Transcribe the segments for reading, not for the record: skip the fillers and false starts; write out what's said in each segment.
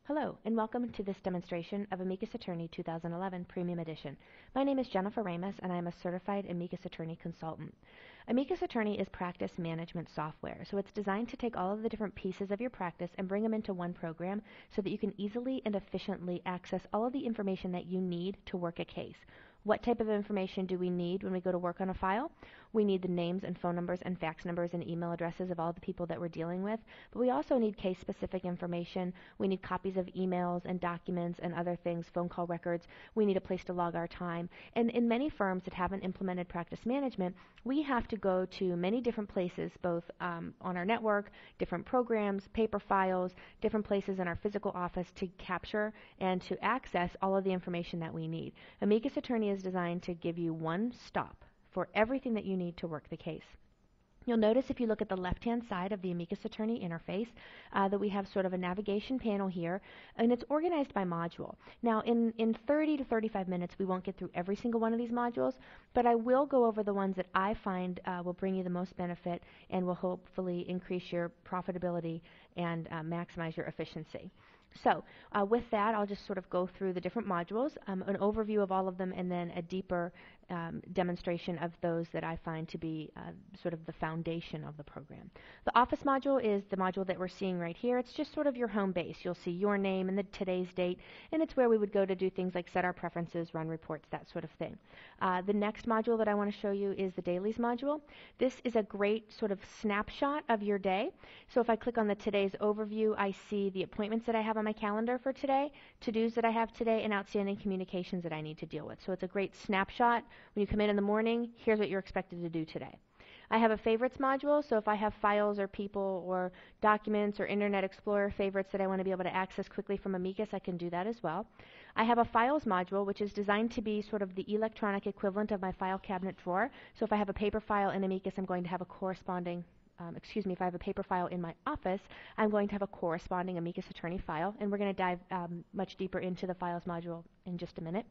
Hello, and welcome to this demonstration of Amicus Attorney 2011 Premium Edition. My name is Jennifer Ramus, and I am a certified Amicus Attorney consultant. Amicus Attorney is practice management software, so it's designed to take all of the different pieces of your practice and bring them into one program so that you can easily and efficiently access all of the information that you need to work a case. What type of information do we need when we go to work on a file? We need the names and phone numbers and fax numbers and email addresses of all the people that we're dealing with, but we also need case-specific information. We need copies of emails and documents and other things, phone call records. We need a place to log our time. And in many firms that haven't implemented practice management, we have to go to many different places, both on our network, different programs, paper files, different places in our physical office to capture and to access all of the information that we need. Amicus Attorney is designed to give you one stop for everything that you need to work the case. You'll notice if you look at the left-hand side of the Amicus Attorney interface that we have sort of a navigation panel here, and it's organized by module. Now, in 30 to 35 minutes, we won't get through every single one of these modules, but I will go over the ones that I find will bring you the most benefit and will hopefully increase your profitability and maximize your efficiency. So with that, I'll just sort of go through the different modules, an overview of all of them, and then a deeper demonstration of those that I find to be sort of the foundation of the program. The Office module is the module that we're seeing right here. It's just sort of your home base. You'll see your name and today's date, and it's where we would go to do things like set our preferences, run reports, that sort of thing. The next module that I want to show you is the Dailies module. This is a great sort of snapshot of your day. So if I click on the Today's Overview, I see the appointments that I have on my calendar for today, to-dos that I have today, and outstanding communications that I need to deal with. So it's a great snapshot. When you come in the morning, here's what you're expected to do today. I have a favorites module, so if I have files or people or documents or Internet Explorer favorites that I want to be able to access quickly from Amicus, I can do that as well. I have a files module, which is designed to be sort of the electronic equivalent of my file cabinet drawer. So if I have a paper file in Amicus, I'm going to have a corresponding if I have a paper file in my office, I'm going to have a corresponding Amicus Attorney file, and we're going to dive much deeper into the files module in just a minute.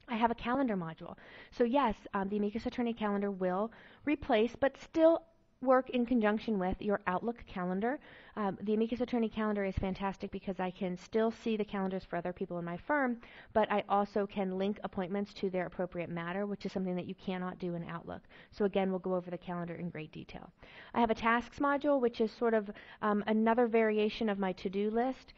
I have a calendar module. So yes, the Amicus Attorney calendar will replace, but still work in conjunction with your Outlook calendar. The Amicus Attorney calendar is fantastic because I can still see the calendars for other people in my firm, but I also can link appointments to their appropriate matter, which is something that you cannot do in Outlook. So again, we'll go over the calendar in great detail. I have a tasks module, which is sort of another variation of my to-do list.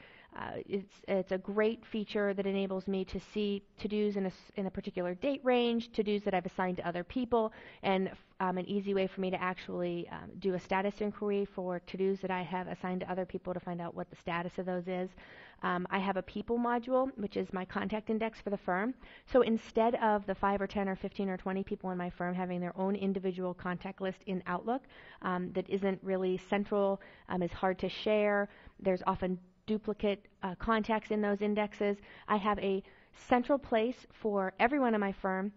It's a great feature that enables me to see to-dos in a particular date range, to-dos that I've assigned to other people, and an easy way for me to actually do a status inquiry for to-dos that I have assigned to other people to find out what the status of those is. I have a people module, which is my contact index for the firm. So instead of the 5 or 10 or 15 or 20 people in my firm having their own individual contact list in Outlook that isn't really central, is hard to share, there's often duplicate contacts in those indexes. I have a central place for everyone in my firm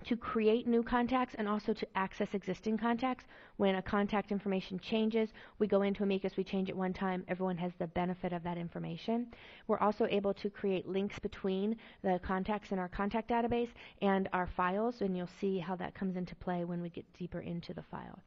to create new contacts and also to access existing contacts. When a contact information changes, we go into Amicus, we change it one time, everyone has the benefit of that information. We're also able to create links between the contacts in our contact database and our files, and you'll see how that comes into play when we get deeper into the file.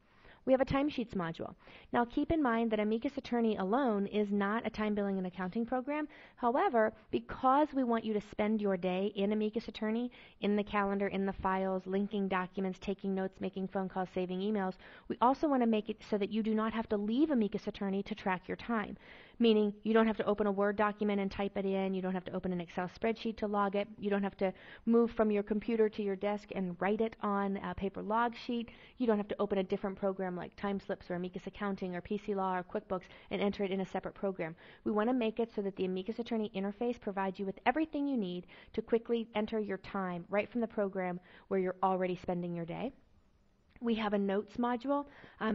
We have a timesheets module. Now keep in mind that Amicus Attorney alone is not a time billing and accounting program. However, because we want you to spend your day in Amicus Attorney, in the calendar, in the files, linking documents, taking notes, making phone calls, saving emails, we also want to make it so that you do not have to leave Amicus Attorney to track your time. Meaning you don't have to open a Word document and type it in, you don't have to open an Excel spreadsheet to log it, you don't have to move from your computer to your desk and write it on a paper log sheet, you don't have to open a different program like Timeslips or Amicus Accounting or PC Law or QuickBooks and enter it in a separate program. We want to make it so that the Amicus Attorney interface provides you with everything you need to quickly enter your time right from the program where you're already spending your day. We have a notes module.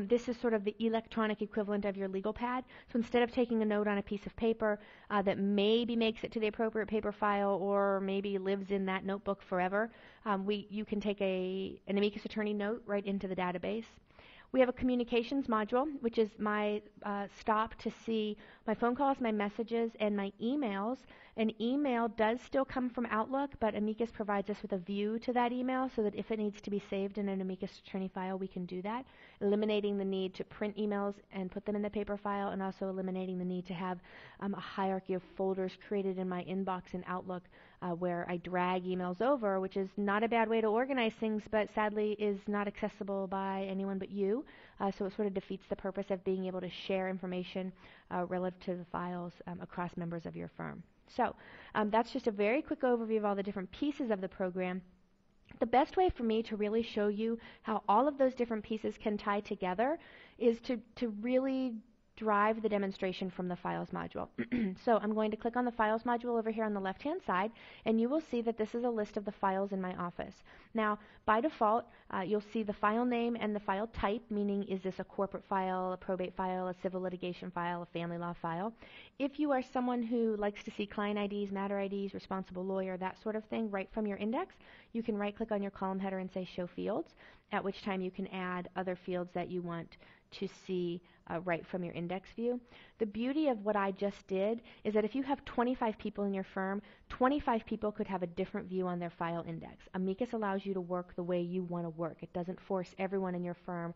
This is sort of the electronic equivalent of your legal pad. So instead of taking a note on a piece of paper that maybe makes it to the appropriate paper file or maybe lives in that notebook forever, you can take an Amicus Attorney note right into the database. We have a communications module, which is my stop to see my phone calls, my messages, and my emails. An email does still come from Outlook, but Amicus provides us with a view to that email so that if it needs to be saved in an Amicus Attorney file, we can do that, eliminating the need to print emails and put them in the paper file, and also eliminating the need to have a hierarchy of folders created in my inbox in Outlook where I drag emails over, which is not a bad way to organize things, but sadly is not accessible by anyone but you. So it sort of defeats the purpose of being able to share information relative to the files across members of your firm. So that's just a very quick overview of all the different pieces of the program. The best way for me to really show you how all of those different pieces can tie together is to really drive the demonstration from the Files module. So I'm going to click on the Files module over here on the left-hand side, and you will see that this is a list of the files in my office. Now, by default, you'll see the file name and the file type, meaning is this a corporate file, a probate file, a civil litigation file, a family law file. If you are someone who likes to see client IDs, matter IDs, responsible lawyer, that sort of thing, right from your index, you can right-click on your column header and say Show Fields, at which time you can add other fields that you want to see right from your index view. The beauty of what I just did is that if you have 25 people in your firm, 25 people could have a different view on their file index. Amicus allows you to work the way you want to work. It doesn't force everyone in your firm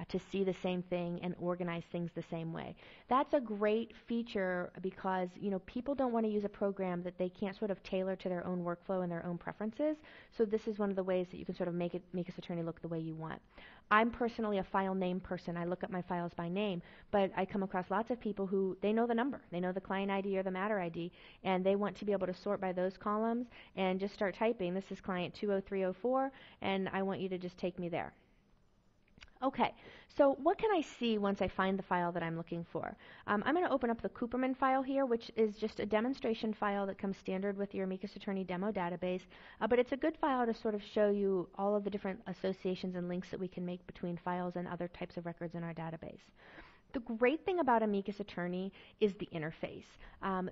to see the same thing and organize things the same way. That's a great feature because people don't want to use a program that they can't sort of tailor to their own workflow and their own preferences. So this is one of the ways that you can sort of make Amicus Attorney look the way you want. I'm personally a file name person. I look up my files by name, but I come across lots of people who they know the number. They know the client ID or the matter ID, and they want to be able to sort by those columns and just start typing. This is client 20304, and I want you to just take me there. Okay, so what can I see once I find the file that I'm looking for? I'm going to open up the Cooperman file here, which is just a demonstration file that comes standard with your Amicus Attorney demo database, but it's a good file to sort of show you all of the different associations and links that we can make between files and other types of records in our database. The great thing about Amicus Attorney is the interface.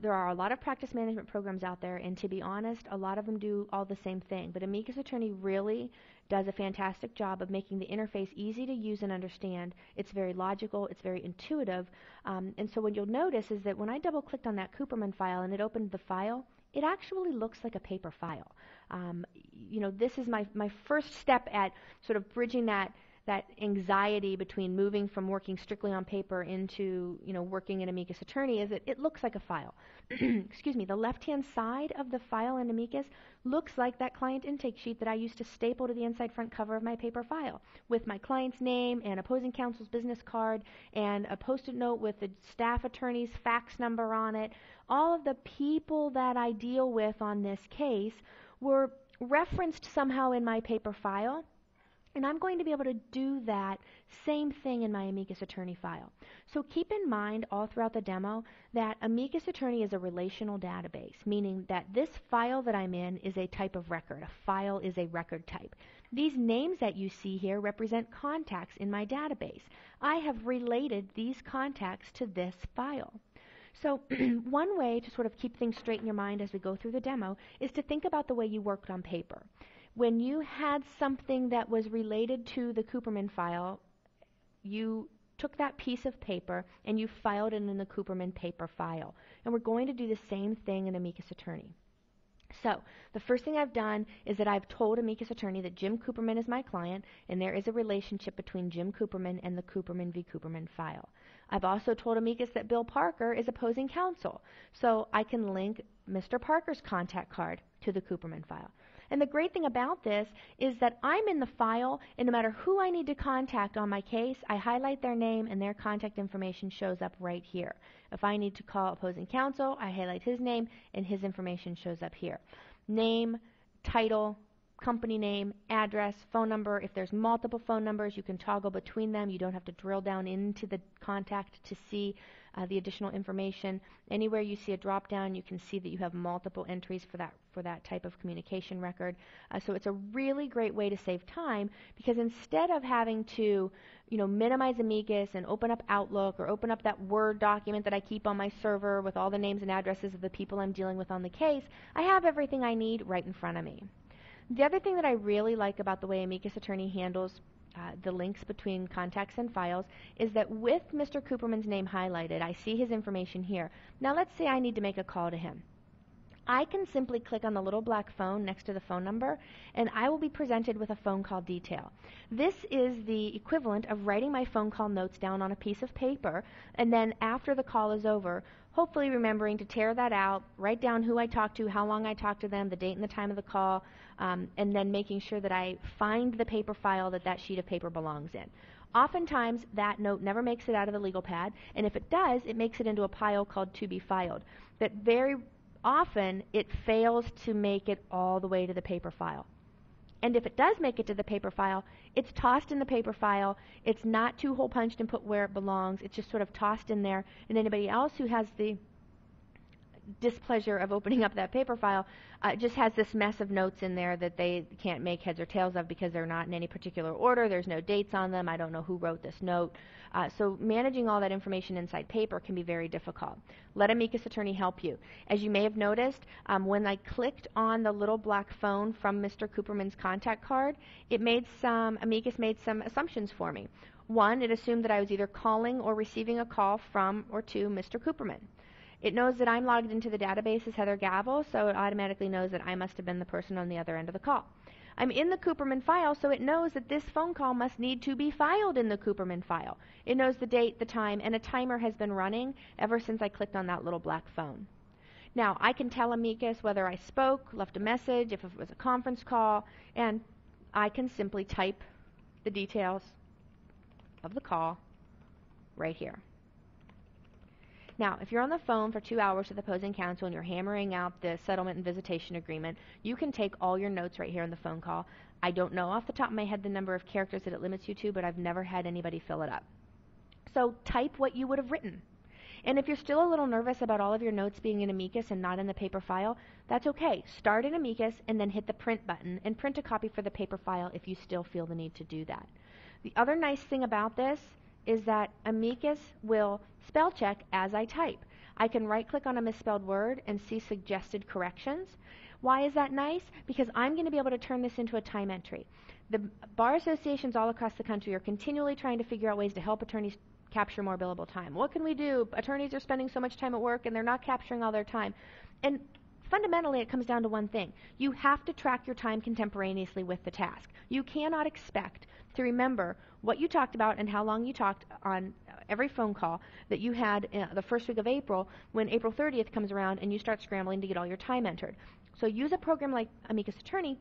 There are a lot of practice management programs out there, and to be honest, a lot of them do all the same thing, but Amicus Attorney really does a fantastic job of making the interface easy to use and understand. It's very logical, it's very intuitive, and so what you'll notice is that when I double-clicked on that Cooperman file and it opened the file, it actually looks like a paper file. This is my first step at sort of bridging that anxiety between moving from working strictly on paper into working in Amicus Attorney is that it looks like a file. Excuse me, the left-hand side of the file in Amicus looks like that client intake sheet that I used to staple to the inside front cover of my paper file with my client's name and opposing counsel's business card and a post-it note with the staff attorney's fax number on it. All of the people that I deal with on this case were referenced somehow in my paper file. And I'm going to be able to do that same thing in my Amicus Attorney file. So keep in mind all throughout the demo that Amicus Attorney is a relational database, meaning that this file that I'm in is a type of record. A file is a record type. These names that you see here represent contacts in my database. I have related these contacts to this file. So one way to sort of keep things straight in your mind as we go through the demo is to think about the way you worked on paper. When you had something that was related to the Cooperman file, you took that piece of paper and you filed it in the Cooperman paper file. And we're going to do the same thing in Amicus Attorney. So the first thing I've done is that I've told Amicus Attorney that Jim Cooperman is my client and there is a relationship between Jim Cooperman and the Cooperman v. Cooperman file. I've also told Amicus that Bill Parker is opposing counsel, so I can link Mr. Parker's contact card to the Cooperman file. And the great thing about this is that I'm in the file, and no matter who I need to contact on my case, I highlight their name and their contact information shows up right here. If I need to call opposing counsel, I highlight his name and his information shows up here. Name, title, company name, address, phone number. If there's multiple phone numbers, you can toggle between them. You don't have to drill down into the contact to see the additional information. Anywhere you see a drop down, you can see that you have multiple entries for that type of communication record. So it's a really great way to save time because instead of having to minimize Amicus and open up Outlook or open up that Word document that I keep on my server with all the names and addresses of the people I'm dealing with on the case, I have everything I need right in front of me. The other thing that I really like about the way Amicus Attorney handles the links between contacts and files, is that with Mr. Cooperman's name highlighted, I see his information here. Now let's say I need to make a call to him. I can simply click on the little black phone next to the phone number, and I will be presented with a phone call detail. This is the equivalent of writing my phone call notes down on a piece of paper, and then after the call is over, hopefully remembering to tear that out, write down who I talked to, how long I talked to them, the date and the time of the call, and then making sure that I find the paper file that that sheet of paper belongs in. Oftentimes, that note never makes it out of the legal pad, and if it does, it makes it into a pile called to be filed. That very often it fails to make it all the way to the paper file. And if it does make it to the paper file, it's tossed in the paper file. It's not two-hole punched and put where it belongs. It's just sort of tossed in there. And anybody else who has the displeasure of opening up that paper file just has this mess of notes in there that they can't make heads or tails of because they're not in any particular order. There's no dates on them. I don't know who wrote this note. So managing all that information inside paper can be very difficult. Let Amicus Attorney help you. As you may have noticed, when I clicked on the little black phone from Mr. Cooperman's contact card, Amicus made some assumptions for me. One, it assumed that I was either calling or receiving a call from or to Mr. Cooperman. It knows that I'm logged into the database as Heather Gavel, so it automatically knows that I must have been the person on the other end of the call. I'm in the Cooperman file, so it knows that this phone call must need to be filed in the Cooperman file. It knows the date, the time, and a timer has been running ever since I clicked on that little black phone. Now, I can tell Amicus whether I spoke, left a message, if it was a conference call, and I can simply type the details of the call right here. Now, if you're on the phone for 2 hours with opposing counsel and you're hammering out the settlement and visitation agreement, you can take all your notes right here in the phone call. I don't know off the top of my head the number of characters that it limits you to, but I've never had anybody fill it up. So type what you would have written. And if you're still a little nervous about all of your notes being in Amicus and not in the paper file, that's okay. Start in Amicus and then hit the print button and print a copy for the paper file if you still feel the need to do that. The other nice thing about this is that Amicus will spell check as I type. I can right-click on a misspelled word and see suggested corrections. Why is that nice? Because I'm going to be able to turn this into a time entry. The bar associations all across the country are continually trying to figure out ways to help attorneys capture more billable time. What can we do? Attorneys are spending so much time at work and they're not capturing all their time. And fundamentally, it comes down to one thing. You have to track your time contemporaneously with the task. You cannot expect to remember what you talked about and how long you talked on every phone call that you had the first week of April when April 30th comes around and you start scrambling to get all your time entered. So use a program like Amicus Attorney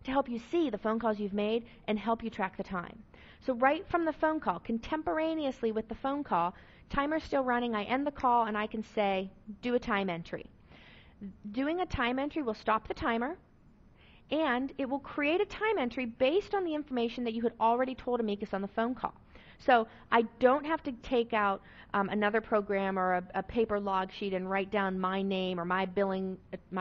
to help you see the phone calls you've made and help you track the time. So right from the phone call, contemporaneously with the phone call, timer's still running, I end the call and I can say, do a time entry. Doing a time entry will stop the timer, and it will create a time entry based on the information that you had already told Amicus on the phone call. So I don't have to take out another program or a paper log sheet and write down my name or my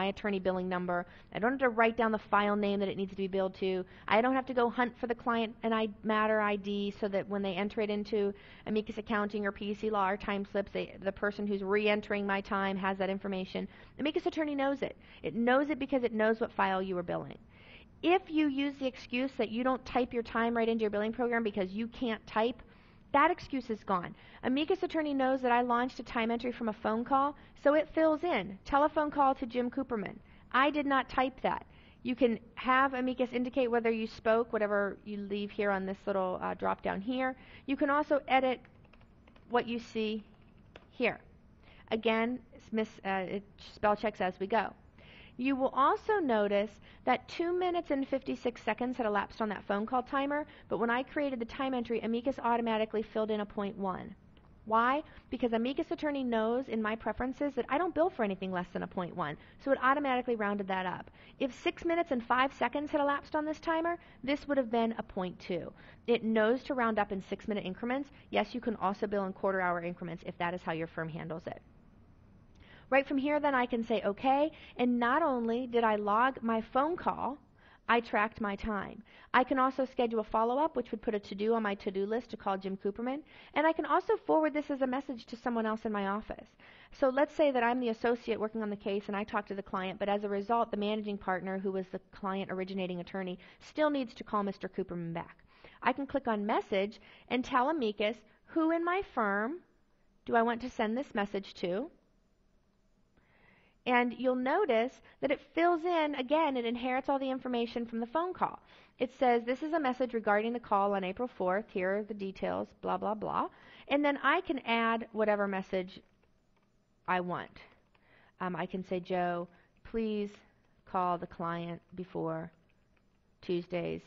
attorney billing number. I don't have to write down the file name that it needs to be billed to. I don't have to go hunt for the client and matter ID so that when they enter it into Amicus Accounting or PEC Law or time slips, the person who's re-entering my time has that information. Amicus Attorney knows it. It knows it because it knows what file you were billing. If you use the excuse that you don't type your time right into your billing program because you can't type, that excuse is gone. Amicus Attorney knows that I launched a time entry from a phone call, so it fills in. Telephone call to Jim Cooperman. I did not type that. You can have Amicus indicate whether you spoke, whatever you leave here on this little drop down here. You can also edit what you see here. Again, it spell checks as we go. You will also notice that 2 minutes and 56 seconds had elapsed on that phone call timer, but when I created the time entry, Amicus automatically filled in a 0.1. Why? Because Amicus Attorney knows in my preferences that I don't bill for anything less than a 0.1, so it automatically rounded that up. If 6 minutes and 5 seconds had elapsed on this timer, this would have been a 0.2. It knows to round up in 6-minute increments. Yes, you can also bill in quarter-hour increments if that is how your firm handles it. Right from here, then, I can say OK, and not only did I log my phone call, I tracked my time. I can also schedule a follow-up, which would put a to-do on my to-do list to call Jim Cooperman, and I can also forward this as a message to someone else in my office. So let's say that I'm the associate working on the case and I talk to the client, but as a result, the managing partner, who was the client originating attorney, still needs to call Mr. Cooperman back. I can click on Message and tell Amicus who in my firm do I want to send this message to. And you'll notice that it fills in, again, it inherits all the information from the phone call. It says, this is a message regarding the call on April 4th. Here are the details, blah, blah, blah. And then I can add whatever message I want. I can say, Joe, please call the client before Tuesday's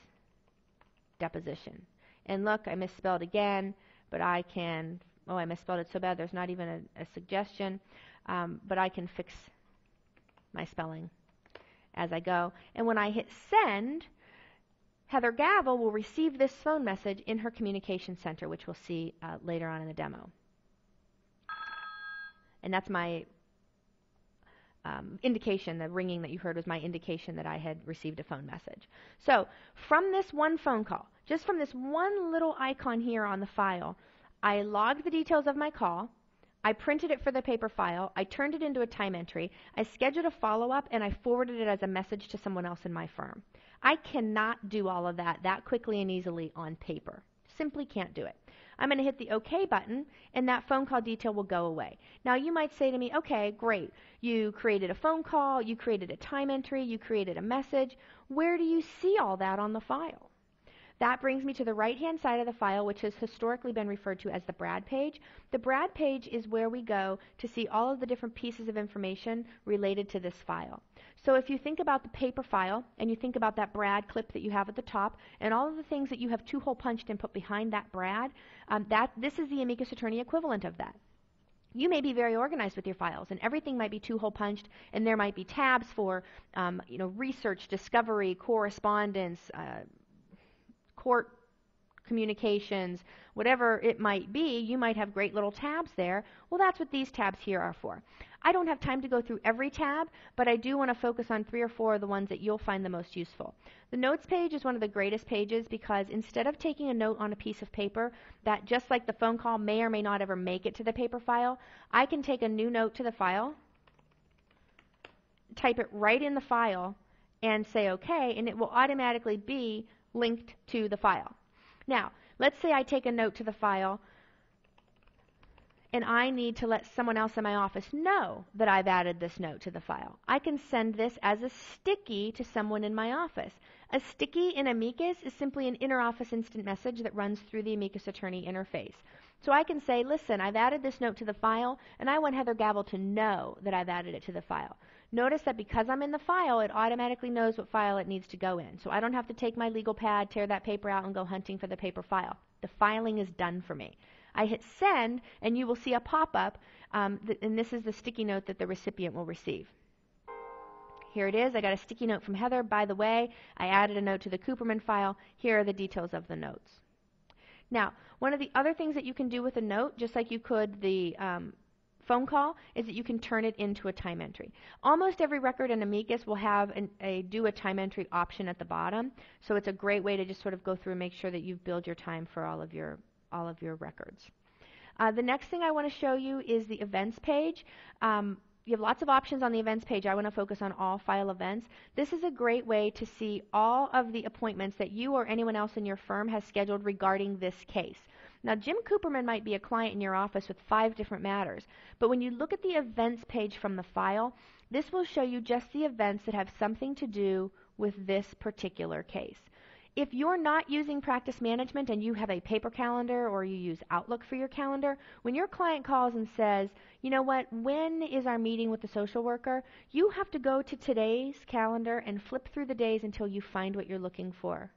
deposition. And look, I misspelled again, but I can, oh, I misspelled it so bad there's not even a suggestion, but I can fix my spelling as I go. And when I hit send, Heather Gavel will receive this phone message in her communication center, which we'll see later on in the demo. And that's my indication. The ringing that you heard was my indication that I had received a phone message. So from this one phone call, just from this one little icon here on the file, I logged the details of my call, I printed it for the paper file, I turned it into a time entry, I scheduled a follow-up, and I forwarded it as a message to someone else in my firm. I cannot do all of that quickly and easily on paper. Simply can't do it. I'm going to hit the OK button, and that phone call detail will go away. Now, you might say to me, okay, great. You created a phone call, you created a time entry, you created a message. Where do you see all that on the file? That brings me to the right-hand side of the file, which has historically been referred to as the Brad page. The Brad page is where we go to see all of the different pieces of information related to this file. So if you think about the paper file, and you think about that Brad clip that you have at the top, and all of the things that you have two-hole punched and put behind that Brad, this is the amicus attorney equivalent of that. You may be very organized with your files, and everything might be two-hole punched, and there might be tabs for research, discovery, correspondence, court communications, whatever it might be. You might have great little tabs there. Well, that's what these tabs here are for. I don't have time to go through every tab, but I do want to focus on 3 or 4 of the ones that you'll find the most useful. The notes page is one of the greatest pages because instead of taking a note on a piece of paper that, just like the phone call, may or may not ever make it to the paper file, I can take a new note to the file, type it right in the file, and say OK, and it will automatically be linked to the file. Now, let's say I take a note to the file and I need to let someone else in my office know that I've added this note to the file. I can send this as a sticky to someone in my office. A sticky in Amicus is simply an inter-office instant message that runs through the amicus attorney interface. So I can say, listen, I've added this note to the file, and I want Heather Gavel to know that I've added it to the file. Notice that because I'm in the file, it automatically knows what file it needs to go in. So I don't have to take my legal pad, tear that paper out, and go hunting for the paper file. The filing is done for me. I hit send, and you will see a pop-up, and this is the sticky note that the recipient will receive. Here it is. I got a sticky note from Heather. By the way, I added a note to the Cooperman file. Here are the details of the notes. Now, one of the other things that you can do with a note, just like you could the phone call, is that you can turn it into a time entry. Almost every record in Amicus will have a do a time entry option at the bottom, so it's a great way to just sort of go through and make sure that you've billed your time for all of your records. The next thing I want to show you is the events page. You have lots of options on the events page. I want to focus on all file events. This is a great way to see all of the appointments that you or anyone else in your firm has scheduled regarding this case. Now, Jim Cooperman might be a client in your office with 5 different matters, but when you look at the events page from the file, this will show you just the events that have something to do with this particular case. If you're not using practice management and you have a paper calendar or you use Outlook for your calendar, when your client calls and says, you know what, when is our meeting with the social worker, you have to go to today's calendar and flip through the days until you find what you're looking for.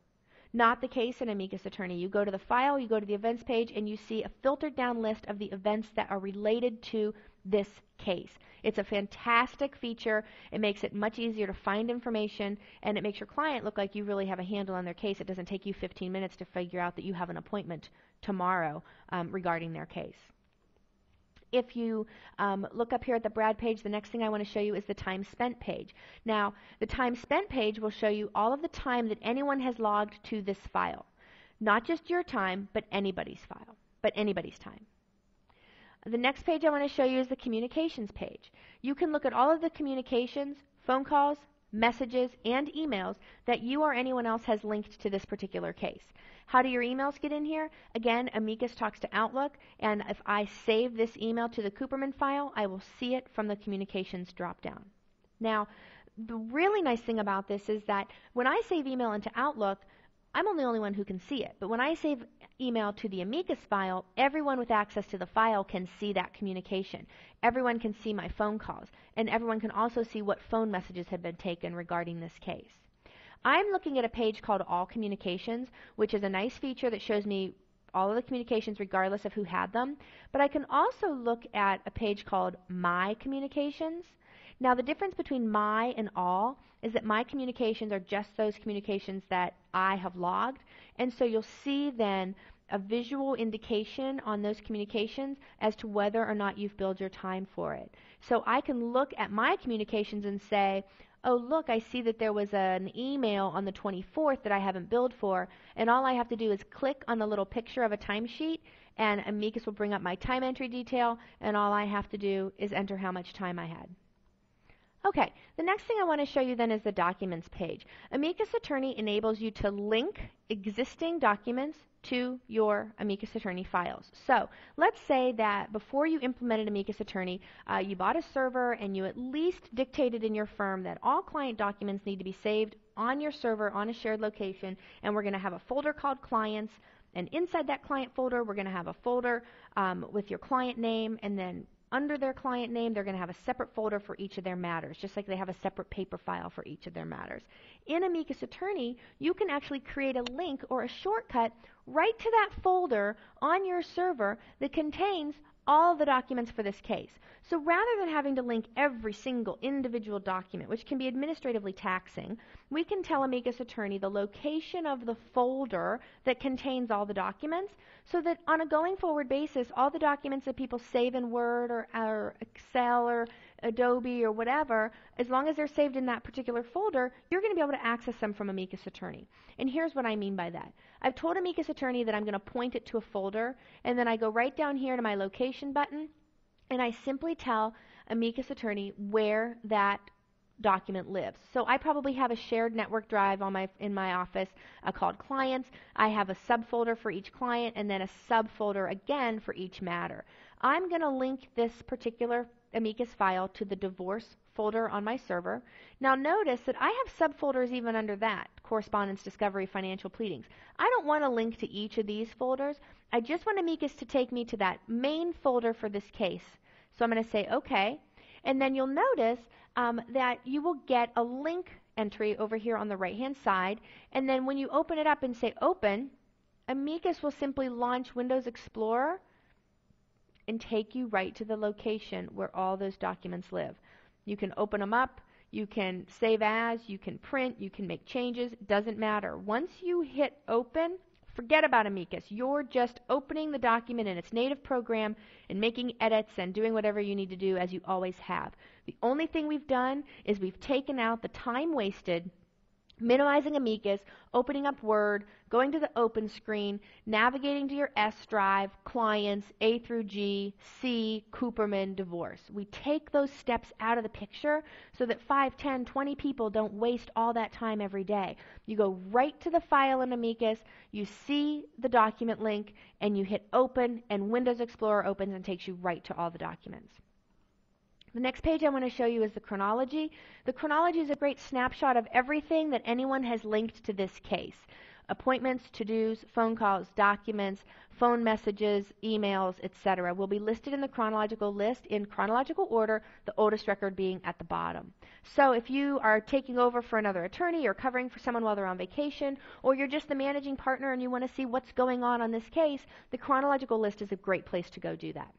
Not the case in Amicus Attorney. You go to the file, you go to the events page, and you see a filtered down list of the events that are related to this case. It's a fantastic feature. It makes it much easier to find information, and it makes your client look like you really have a handle on their case. It doesn't take you 15 minutes to figure out that you have an appointment tomorrow regarding their case. If you look up here at the Brad page, the next thing I want to show you is the time spent page. Now, the time spent page will show you all of the time that anyone has logged to this file. Not just your time, but anybody's file, but anybody's time. The next page I want to show you is the communications page. You can look at all of the communications, phone calls, messages, and emails that you or anyone else has linked to this particular case. How do your emails get in here? Again, Amicus talks to Outlook, and if I save this email to the Cooperman file, I will see it from the communications dropdown. Now, the really nice thing about this is that when I save email into Outlook, I'm the only one who can see it. But when I save email to the Amicus file, everyone with access to the file can see that communication. Everyone can see my phone calls, and everyone can also see what phone messages have been taken regarding this case. I'm looking at a page called All Communications, which is a nice feature that shows me all of the communications regardless of who had them. But I can also look at a page called My Communications. Now, the difference between My and All is that My Communications are just those communications that I have logged. And so you'll see then a visual indication on those communications as to whether or not you've billed your time for it. So I can look at my communications and say, oh, look, I see that there was an email on the 24th that I haven't billed for, and all I have to do is click on the little picture of a timesheet, and Amicus will bring up my time entry detail, and all I have to do is enter how much time I had. Okay, the next thing I want to show you then is the Documents page. Amicus Attorney enables you to link existing documents to your Amicus Attorney files. So let's say that before you implemented Amicus Attorney, you bought a server and you at least dictated in your firm that all client documents need to be saved on your server on a shared location, and we're going to have a folder called Clients, and inside that client folder we're going to have a folder with your client name, and then under their client name, they're going to have a separate folder for each of their matters, just like they have a separate paper file for each of their matters. In Amicus Attorney, you can actually create a link or a shortcut right to that folder on your server that contains all the documents for this case. So rather than having to link every single individual document, which can be administratively taxing, we can tell Amicus Attorney the location of the folder that contains all the documents, so that on a going forward basis, all the documents that people save in Word or Excel or Adobe or whatever, as long as they're saved in that particular folder, you're going to be able to access them from Amicus Attorney. And here's what I mean by that. I've told Amicus Attorney that I'm going to point it to a folder, and then I go right down here to my location button, and I simply tell Amicus Attorney where that document lives. So I probably have a shared network drive in my office called Clients. I have a subfolder for each client, and then a subfolder again for each matter. I'm going to link this particular Amicus file to the divorce folder on my server. Now notice that I have subfolders even under that: correspondence, discovery, financial pleadings. I don't want to link to each of these folders. I just want Amicus to take me to that main folder for this case. So I'm going to say OK, and then you'll notice that you will get a link entry over here on the right hand side, and then when you open it up and say open, Amicus will simply launch Windows Explorer and take you right to the location where all those documents live. You can open them up, you can save as, you can print, you can make changes, doesn't matter. Once you hit open, forget about Amicus. You're just opening the document in its native program and making edits and doing whatever you need to do as you always have. The only thing we've done is we've taken out the time wasted minimizing Amicus, opening up Word, going to the open screen, navigating to your S drive, Clients, A through G, C, Cooperman, Divorce. We take those steps out of the picture so that 5, 10, 20 people don't waste all that time every day. You go right to the file in Amicus, you see the document link, and you hit open, and Windows Explorer opens and takes you right to all the documents. The next page I want to show you is the chronology. The chronology is a great snapshot of everything that anyone has linked to this case. Appointments, to-dos, phone calls, documents, phone messages, emails, etc. will be listed in the chronological list in chronological order, the oldest record being at the bottom. So if you are taking over for another attorney or covering for someone while they're on vacation, or you're just the managing partner and you want to see what's going on this case, the chronological list is a great place to go do that.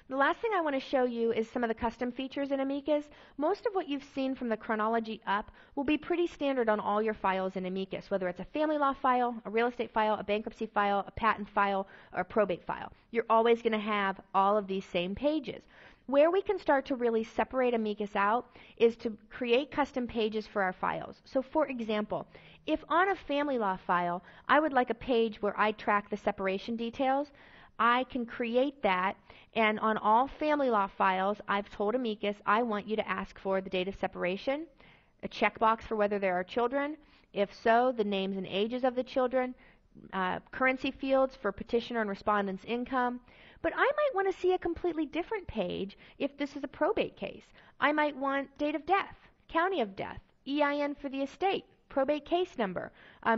The last thing I want to show you is some of the custom features in Amicus. Most of what you've seen from the chronology up will be pretty standard on all your files in Amicus, whether it's a family law file, a real estate file, a bankruptcy file, a patent file, or a probate file. You're always going to have all of these same pages. Where we can start to really separate Amicus out is to create custom pages for our files. So for example, if on a family law file, I would like a page where I track the separation details, I can create that, and on all family law files, I've told Amicus I want you to ask for the date of separation, a checkbox for whether there are children. If so, the names and ages of the children, currency fields for petitioner and respondent's income. But I might want to see a completely different page if this is a probate case. I might want date of death, county of death, EIN for the estate, probate case number,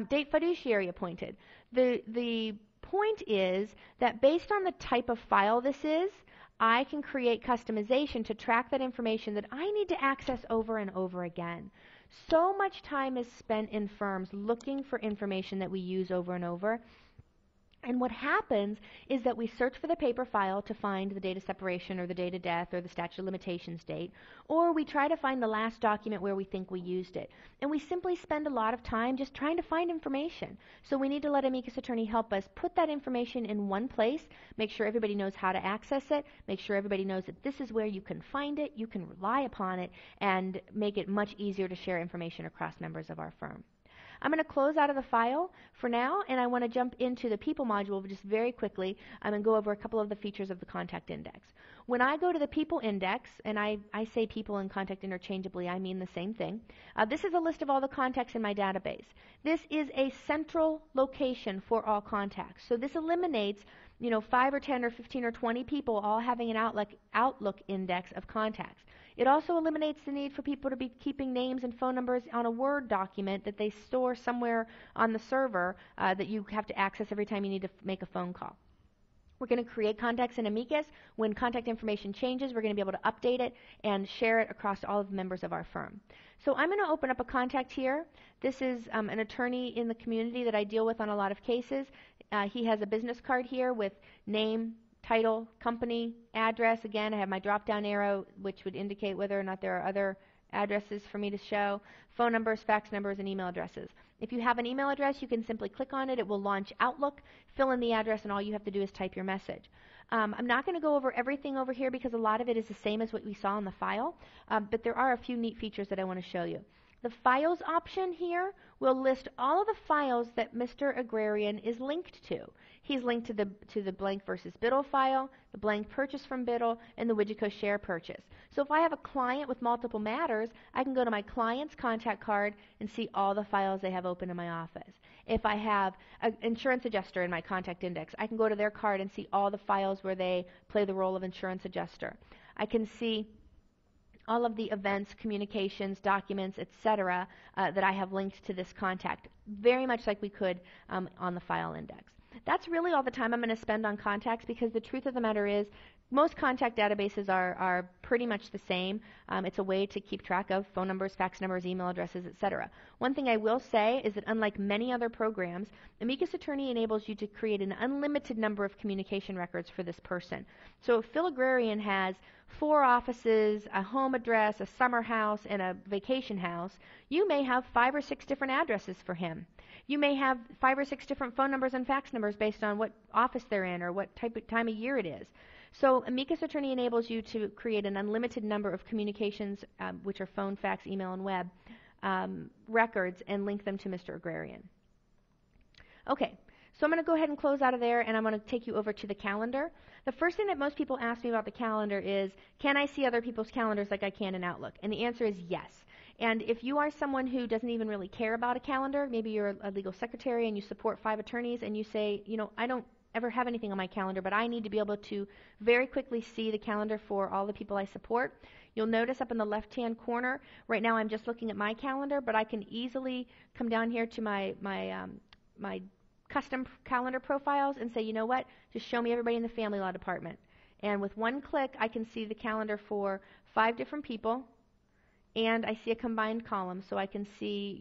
date fiduciary appointed. The point is that based on the type of file this is, I can create customization to track that information that I need to access over and over again. So much time is spent in firms looking for information that we use over and over. And what happens is that we search for the paper file to find the date of separation or the date of death or the statute of limitations date, or we try to find the last document where we think we used it. And we simply spend a lot of time just trying to find information. So we need to let Amicus Attorney help us put that information in one place, make sure everybody knows how to access it, make sure everybody knows that this is where you can find it, you can rely upon it, and make it much easier to share information across members of our firm. I'm going to close out of the file for now, and I want to jump into the people module just very quickly and go over a couple of the features of the contact index. When I go to the people index, and I say people and contact interchangeably, I mean the same thing. This is a list of all the contacts in my database. This is a central location for all contacts. So this eliminates 5 or 10 or 15 or 20 people all having an Outlook index of contacts. It also eliminates the need for people to be keeping names and phone numbers on a Word document that they store somewhere on the server that you have to access every time you need to make a phone call. We're going to create contacts in Amicus. When contact information changes, we're going to be able to update it and share it across all of the members of our firm. So I'm going to open up a contact here. This is an attorney in the community that I deal with on a lot of cases. He has a business card here with name, title, company, address. Again, I have my drop-down arrow, which would indicate whether or not there are other addresses for me to show, phone numbers, fax numbers, and email addresses. If you have an email address, you can simply click on it. It will launch Outlook, fill in the address, and all you have to do is type your message. I'm not going to go over everything over here because a lot of it is the same as what we saw in the file, but there are a few neat features that I want to show you. The Files option here will list all of the files that Mr. Agrarian is linked to. He's linked to the blank versus Biddle file, the blank purchase from Biddle, and the Widgetco share purchase. So if I have a client with multiple matters, I can go to my client's contact card and see all the files they have open in my office. If I have an insurance adjuster in my contact index, I can go to their card and see all the files where they play the role of insurance adjuster. I can see all of the events, communications, documents, etc. That I have linked to this contact, very much like we could on the file index. That's really all the time I'm going to spend on contacts because the truth of the matter is most contact databases are pretty much the same. It's a way to keep track of phone numbers, fax numbers, email addresses, etc. One thing I will say is that unlike many other programs, Amicus Attorney enables you to create an unlimited number of communication records for this person. So if Phil Agrarian has 4 offices, a home address, a summer house, and a vacation house, you may have 5 or 6 different addresses for him. You may have 5 or 6 different phone numbers and fax numbers based on what office they're in or what time of year it is. So Amicus Attorney enables you to create an unlimited number of communications, which are phone, fax, email, and web, records, and link them to Mr. Agrarian. Okay, so I'm going to go ahead and close out of there, and I'm going to take you over to the calendar. The first thing that most people ask me about the calendar is, can I see other people's calendars like I can in Outlook? And the answer is yes. And if you are someone who doesn't even really care about a calendar, maybe you're a legal secretary and you support 5 attorneys and you say, I don't ever have anything on my calendar, but I need to be able to very quickly see the calendar for all the people I support. You'll notice up in the left-hand corner, right now I'm just looking at my calendar, but I can easily come down here to my custom calendar profiles and say, you know what, just show me everybody in the family law department. And with one click, I can see the calendar for 5 different people, and I see a combined column, so I can see,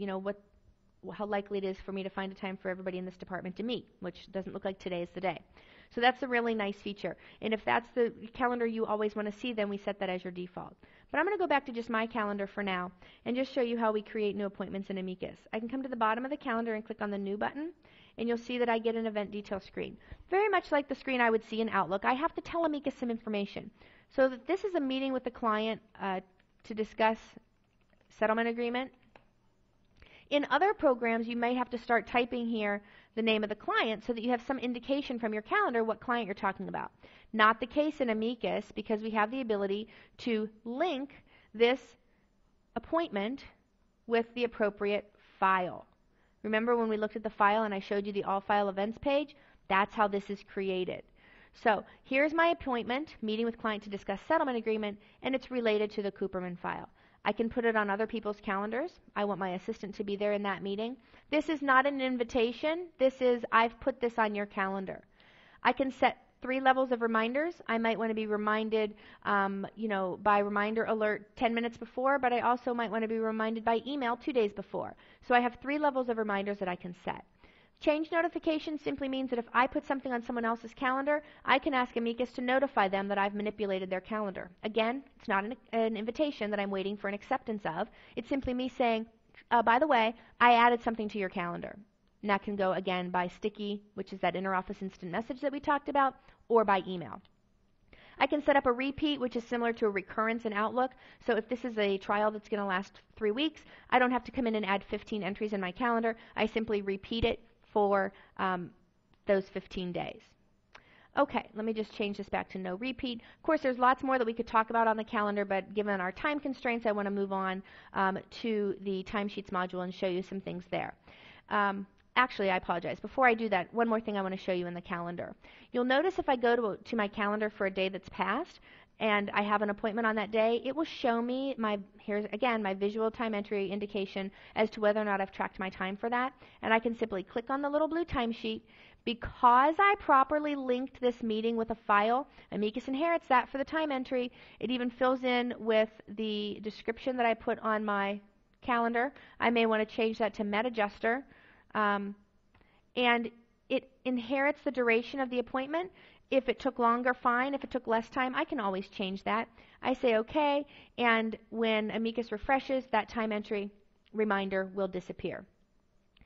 how likely it is for me to find a time for everybody in this department to meet, which doesn't look like today is the day. So that's a really nice feature. And if that's the calendar you always want to see, then we set that as your default. But I'm going to go back to just my calendar for now and just show you how we create new appointments in Amicus. I can come to the bottom of the calendar and click on the New button, and you'll see that I get an event detail screen. Very much like the screen I would see in Outlook, I have to tell Amicus some information. So that this is a meeting with the client to discuss settlement agreement. In other programs, you may have to start typing here the name of the client so that you have some indication from your calendar what client you're talking about. Not the case in Amicus because we have the ability to link this appointment with the appropriate file. Remember when we looked at the file and I showed you the all file events page? That's how this is created. So here's my appointment, meeting with client to discuss settlement agreement, and it's related to the Cooperman file. I can put it on other people's calendars. I want my assistant to be there in that meeting. This is not an invitation. This is, I've put this on your calendar. I can set 3 levels of reminders. I might want to be reminded, by reminder alert 10 minutes before, but I also might want to be reminded by email 2 days before. So I have 3 levels of reminders that I can set. Change notification simply means that if I put something on someone else's calendar, I can ask Amicus to notify them that I've manipulated their calendar. Again, it's not an invitation that I'm waiting for an acceptance of. It's simply me saying, by the way, I added something to your calendar. And that can go, again, by sticky, which is that interoffice instant message that we talked about, or by email. I can set up a repeat, which is similar to a recurrence in Outlook. So if this is a trial that's going to last 3 weeks, I don't have to come in and add 15 entries in my calendar. I simply repeat it for those 15 days. Okay, let me just change this back to no repeat. Of course, there's lots more that we could talk about on the calendar, but given our time constraints, I want to move on to the timesheets module and show you some things there. Actually, I apologize. Before I do that, one more thing I want to show you in the calendar. You'll notice if I go to my calendar for a day that's passed, and I have an appointment on that day, it will show me here's again my visual time entry indication as to whether or not I've tracked my time for that. And I can simply click on the little blue timesheet. Because I properly linked this meeting with a file, Amicus inherits that for the time entry. It even fills in with the description that I put on my calendar. I may want to change that to MetaJuster. And it inherits the duration of the appointment. If it took longer, fine. If it took less time, I can always change that. I say OK, and when Amicus refreshes, that time entry reminder will disappear.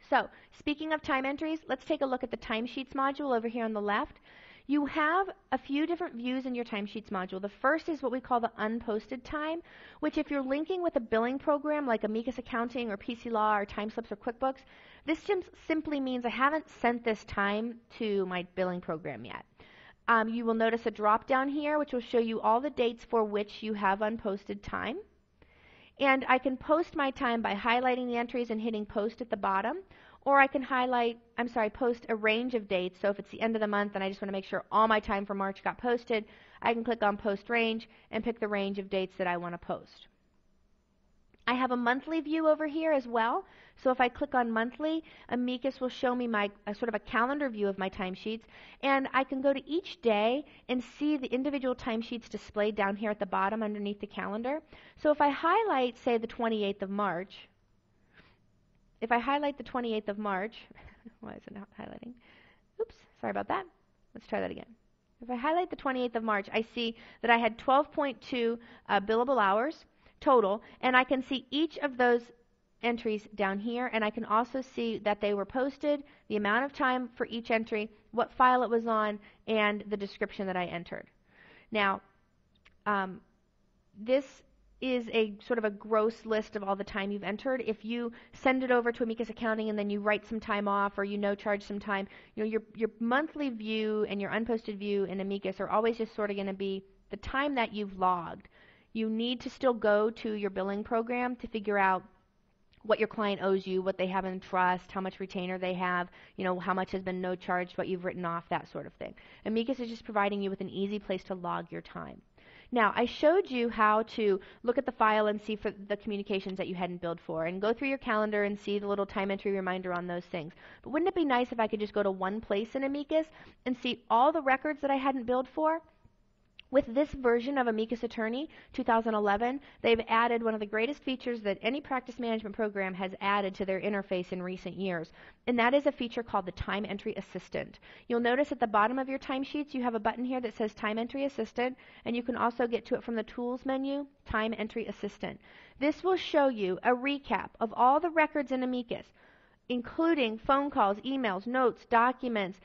So, speaking of time entries, let's take a look at the timesheets module over here on the left. You have a few different views in your timesheets module. The first is what we call the unposted time, which if you're linking with a billing program like Amicus Accounting or PC Law or Timeslips or QuickBooks, this simply means I haven't sent this time to my billing program yet. You will notice a drop down here which will show you all the dates for which you have unposted time. And I can post my time by highlighting the entries and hitting post at the bottom, or I can post a range of dates. So if it's the end of the month and I just want to make sure all my time for March got posted, I can click on post range and pick the range of dates that I want to post. I have a monthly view over here as well. So if I click on monthly, Amicus will show me sort of a calendar view of my timesheets, and I can go to each day and see the individual timesheets displayed down here at the bottom underneath the calendar. So if I highlight, say, the 28th of March, why is it not highlighting? Oops, sorry about that. Let's try that again. If I highlight the 28th of March, I see that I had 12.2 billable hours total, and I can see each of those entries down here, and I can also see that they were posted, the amount of time for each entry, what file it was on, and the description that I entered. Now, this is a sort of a gross list of all the time you've entered. If you send it over to Amicus Accounting and then you write some time off or you no-charge some time, your monthly view and your unposted view in Amicus are always just sort of going to be the time that you've logged. You need to still go to your billing program to figure out what your client owes you, what they have in trust, how much retainer they have, how much has been no-charged, what you've written off, that sort of thing. Amicus is just providing you with an easy place to log your time. Now, I showed you how to look at the file and see for the communications that you hadn't billed for, and go through your calendar and see the little time entry reminder on those things. But wouldn't it be nice if I could just go to one place in Amicus and see all the records that I hadn't billed for? With this version of Amicus Attorney 2011, they've added one of the greatest features that any practice management program has added to their interface in recent years, and that is a feature called the Time Entry Assistant. You'll notice at the bottom of your timesheets you have a button here that says Time Entry Assistant, and you can also get to it from the Tools menu, Time Entry Assistant. This will show you a recap of all the records in Amicus, including phone calls, emails, notes, documents,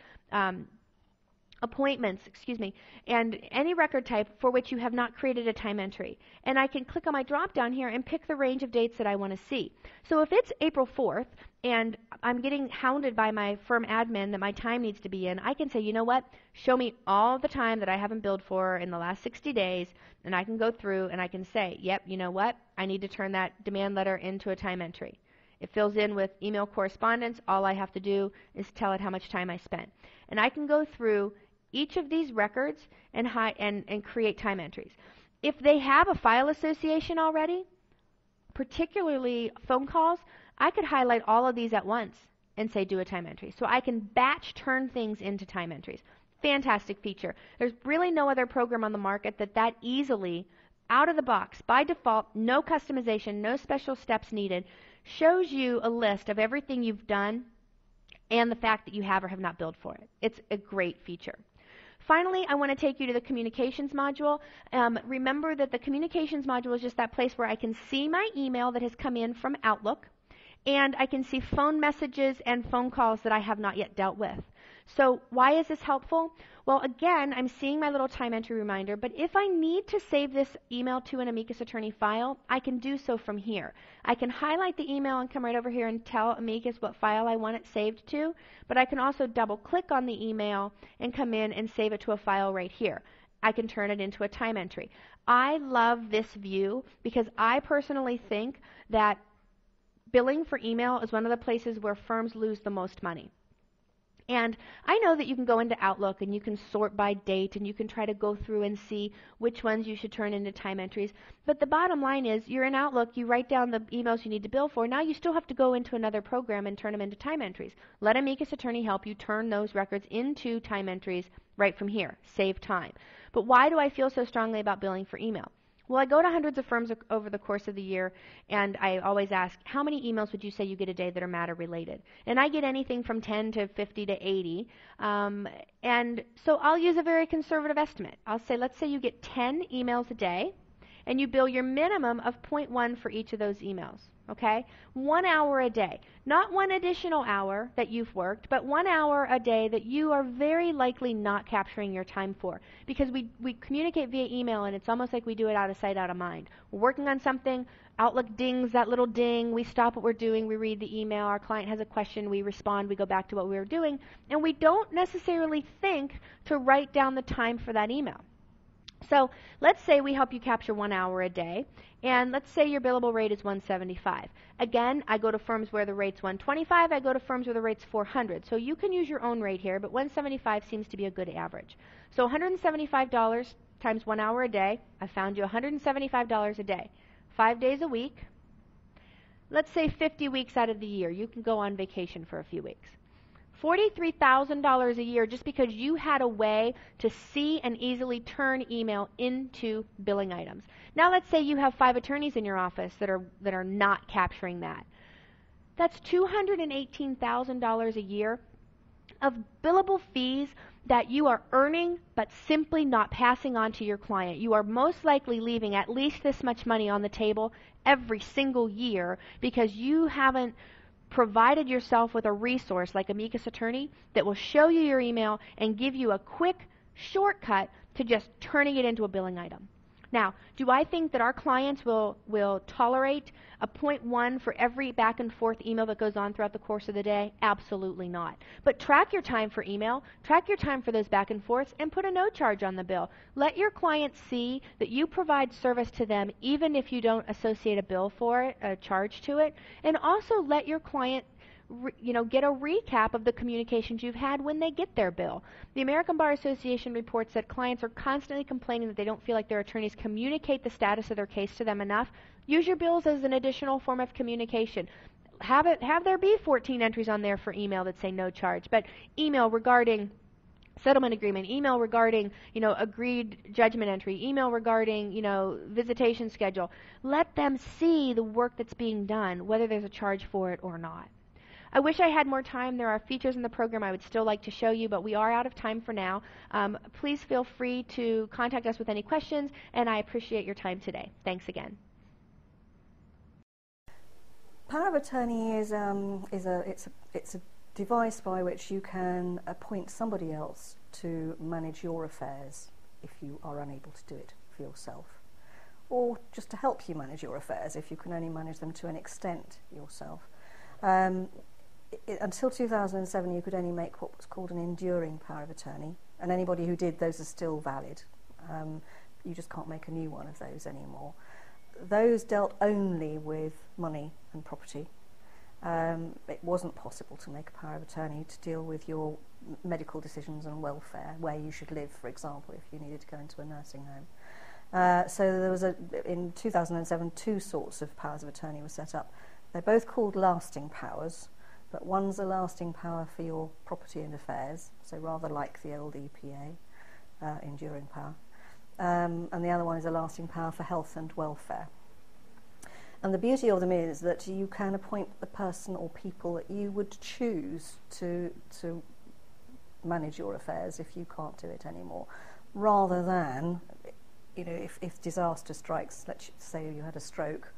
appointments, excuse me, and any record type for which you have not created a time entry. And I can click on my drop down here and pick the range of dates that I want to see. So if it's April 4th and I'm getting hounded by my firm admin that my time needs to be in, I can say, you know what, show me all the time that I haven't billed for in the last 60 days, and I can go through and I can say, yep, you know what, I need to turn that demand letter into a time entry. It fills in with email correspondence. All I have to do is tell it how much time I spent. And I can go through each of these records and create time entries. If they have a file association already, particularly phone calls, I could highlight all of these at once and say do a time entry. So I can batch turn things into time entries. Fantastic feature. There's really no other program on the market that easily, out of the box, by default, no customization, no special steps needed, shows you a list of everything you've done and the fact that you have or have not billed for it. It's a great feature. Finally, I want to take you to the communications module. Remember that the communications module is just that place where I can see my email that has come in from Outlook, and I can see phone messages and phone calls that I have not yet dealt with. So why is this helpful? Well, again, I'm seeing my little time entry reminder, but if I need to save this email to an Amicus Attorney file, I can do so from here. I can highlight the email and come right over here and tell Amicus what file I want it saved to, but I can also double click on the email and come in and save it to a file right here. I can turn it into a time entry. I love this view because I personally think that billing for email is one of the places where firms lose the most money. And I know that you can go into Outlook and you can sort by date and you can try to go through and see which ones you should turn into time entries. But the bottom line is you're in Outlook, you write down the emails you need to bill for. Now you still have to go into another program and turn them into time entries. Let Amicus Attorney help you turn those records into time entries right from here. Save time. But why do I feel so strongly about billing for email? Well, I go to hundreds of firms over the course of the year, and I always ask, how many emails would you say you get a day that are matter related? And I get anything from 10 to 50 to 80. And so I'll use a very conservative estimate. I'll say, let's say you get 10 emails a day, and you bill your minimum of 0.1 for each of those emails. Okay? 1 hour a day. Not one additional hour that you've worked, but 1 hour a day that you are very likely not capturing your time for. Because we communicate via email, and it's almost like we do it out of sight, out of mind. We're working on something, Outlook dings that little ding, we stop what we're doing, we read the email, our client has a question, we respond, we go back to what we were doing, and we don't necessarily think to write down the time for that email. So let's say we help you capture 1 hour a day, and let's say your billable rate is $175. Again, I go to firms where the rate's $125, I go to firms where the rate's $400. So you can use your own rate here, but $175 seems to be a good average. So $175 times 1 hour a day, I found you $175 a day. 5 days a week. Let's say 50 weeks out of the year. You can go on vacation for a few weeks. $43,000 a year just because you had a way to see and easily turn email into billing items. Now let's say you have 5 attorneys in your office that are not capturing that. That's $218,000 a year of billable fees that you are earning but simply not passing on to your client. You are most likely leaving at least this much money on the table every single year because you haven't provided yourself with a resource like Amicus Attorney that will show you your email and give you a quick shortcut to just turning it into a billing item. Now, do I think that our clients will tolerate a 0.1 for every back and forth email that goes on throughout the course of the day? Absolutely not. But track your time for email, track your time for those back and forths, and put a no charge on the bill. Let your clients see that you provide service to them even if you don't associate a bill for it, a charge to it, and also let your client get a recap of the communications you've had when they get their bill. The American Bar Association reports that clients are constantly complaining that they don't feel like their attorneys communicate the status of their case to them enough. Use your bills as an additional form of communication. Have there be 14 entries on there for email that say no charge, but email regarding settlement agreement, email regarding, agreed judgment entry, email regarding, visitation schedule. Let them see the work that's being done, whether there's a charge for it or not. I wish I had more time. There are features in the program I would still like to show you, but we are out of time for now. Please feel free to contact us with any questions, and I appreciate your time today. Thanks again. Power of attorney is a device by which you can appoint somebody else to manage your affairs if you are unable to do it for yourself, or just to help you manage your affairs if you can only manage them to an extent yourself. Until 2007, you could only make what was called an enduring power of attorney, and anybody who did, those are still valid. You just can't make a new one of those anymore. Those dealt only with money and property. It wasn't possible to make a power of attorney to deal with your medical decisions and welfare, where you should live, for example, if you needed to go into a nursing home. So there was, in 2007, two sorts of powers of attorney were set up. They're both called lasting powers, but one's a lasting power for your property and affairs, so rather like the old EPA, enduring power. And the other one is a lasting power for health and welfare. And the beauty of them is that you can appoint the person or people that you would choose to manage your affairs if you can't do it anymore, rather than, if disaster strikes, let's say you had a stroke,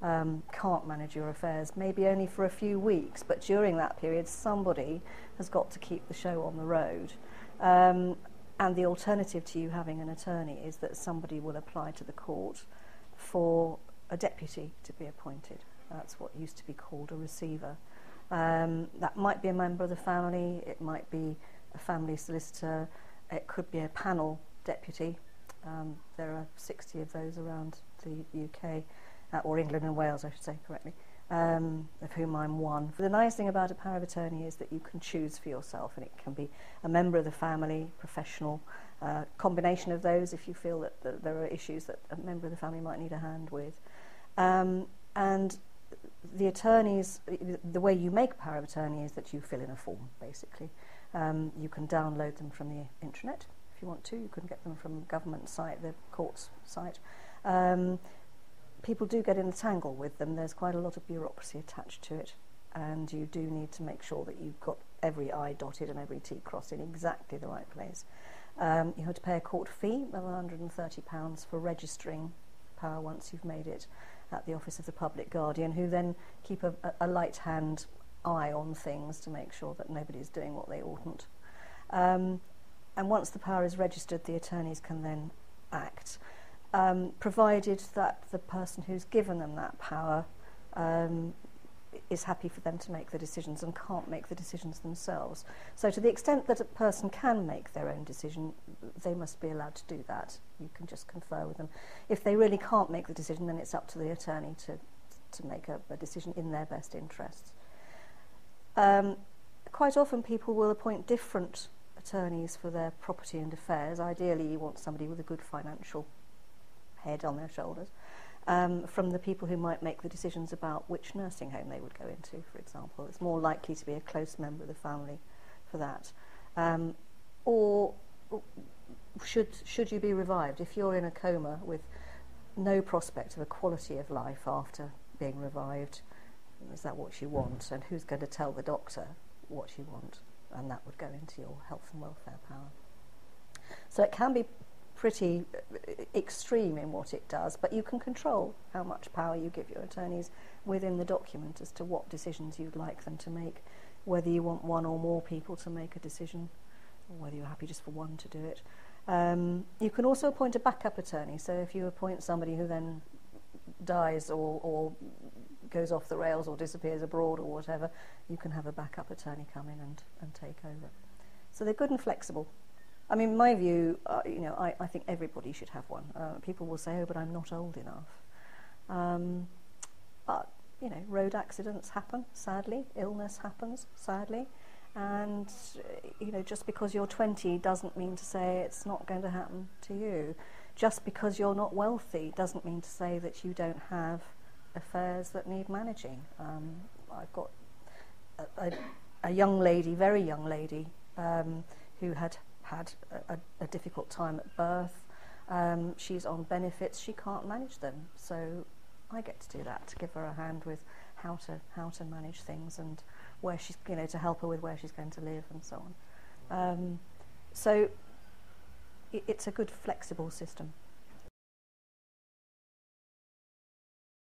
can't manage your affairs, maybe only for a few weeks, but during that period somebody has got to keep the show on the road. And the alternative to you having an attorney is that somebody will apply to the court for a deputy to be appointed. That's what used to be called a receiver. That might be a member of the family, it might be a family solicitor, it could be a panel deputy. There are 60 of those around the UK, or England and Wales, I should say correctly, of whom I'm one. The nice thing about a power of attorney is that you can choose for yourself, and it can be a member of the family, professional, combination of those if you feel that there are issues that a member of the family might need a hand with. And the attorneys, the way you make a power of attorney is that you fill in a form, basically. You can download them from the intranet if you want to. You can get them from the government site, the court's site. People do get in a tangle with them. There's quite a lot of bureaucracy attached to it, and you do need to make sure that you've got every I dotted and every T crossed in exactly the right place. You have to pay a court fee of £130 for registering power once you've made it at the Office of the Public Guardian, who then keep a light hand eye on things to make sure that nobody's doing what they oughtn't. And once the power is registered, the attorneys can then act, provided that the person who's given them that power is happy for them to make the decisions and can't make the decisions themselves. So to the extent that a person can make their own decision, they must be allowed to do that. You can just confer with them. If they really can't make the decision, then it's up to the attorney to make a decision in their best interests. Quite often people will appoint different attorneys for their property and affairs. Ideally you want somebody with a good financial head on their shoulders, from the people who might make the decisions about which nursing home they would go into, for example. It's more likely to be a close member of the family for that. Or should you be revived? If you're in a coma with no prospect of a quality of life after being revived, is that what you want? And who's going to tell the doctor what you want? And that would go into your health and welfare power. So it can be pretty extreme in what it does, but you can control how much power you give your attorneys within the document as to what decisions you'd like them to make, whether you want one or more people to make a decision, or whether you're happy just for one to do it. You can also appoint a backup attorney, so if you appoint somebody who then dies or goes off the rails or disappears abroad or whatever, you can have a backup attorney come in and take over. So they're good and flexible. I mean, my view, I think everybody should have one. People will say, oh, but I'm not old enough. But, road accidents happen, sadly. Illness happens, sadly. And, just because you're 20 doesn't mean to say it's not going to happen to you. Just because you're not wealthy doesn't mean to say that you don't have affairs that need managing. I've got a young lady, very young lady, who had a difficult time at birth. She's on benefits, she can't manage them, so I get to do that, to give her a hand with how to manage things and where she's, to help her with where she's going to live and so on. So it's a good flexible system.